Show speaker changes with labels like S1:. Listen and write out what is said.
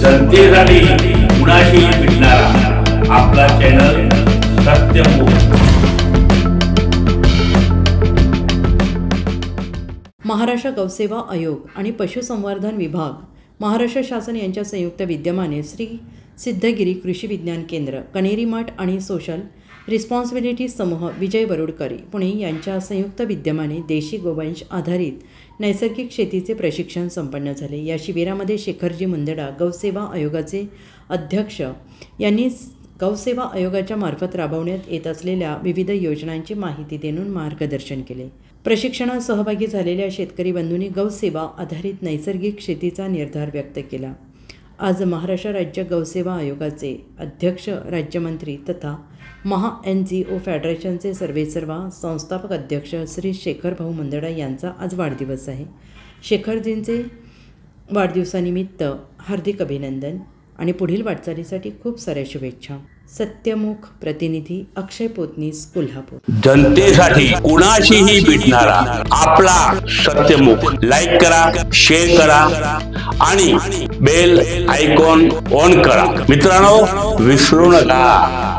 S1: जनतेसाठी कुणाशी भेटणारा आपला चॅनल सत्यमुख।
S2: महाराष्ट्र गौसेवा आयोग आणि पशुसंवर्धन विभाग, महाराष्ट्र शासन यांच्या संयुक्त विद्यमाने श्री सिद्धगिरी कृषी विज्ञान केंद्र, कनेरी मठ आणि सोशल रिस्पॉन्सिबिलिटी समूह विजय वरुडकरी पुणे यांच्या संयुक्त विद्यमाने देशी गोवंश आधारित नैसर्गिक शेतीचे प्रशिक्षण संपन्न झाले। या शिबिरामध्ये शेखरजी मुंदडा, गौसेवा आयोगाचे अध्यक्ष, यांनी गौसेवा आयोगाच्या मार्फत राबवण्यात येत असलेल्या विविध योजनांची माहिती देऊन मार्गदर्शन केले। प्रशिक्षणात सहभागी झालेल्या शेतकरी बंधूंनी गौसेवा आधारित नैसर्गिक शेतीचा निर्धार व्यक्त केला। आज महाराष्ट्र राज्य गौसेवा आयोगाचे अध्यक्ष, राज्यमंत्री तथा NGO फेडरेशनचे सर्वेसर्वा संस्थापक अध्यक्ष श्री शेखरभाऊ मुंदडा यांचा आज वाढदिवस आहे। शेखरजींचे वाढदिवसानिमित्त हार्दिक अभिनंदन आणि पुढील वाटचालीसाठी खूप साऱ्या शुभेच्छा। सत्यमुख प्रतिनिधी अक्षय पोतनीस, कोल्हापूर।
S1: जनतेसाठी कुणाशीही भेटणारा आपला सत्यमुख। लाईक करा, शेअर करा आणि बेल आयकॉन ऑन करा। मित्रांनो, विसरू नका।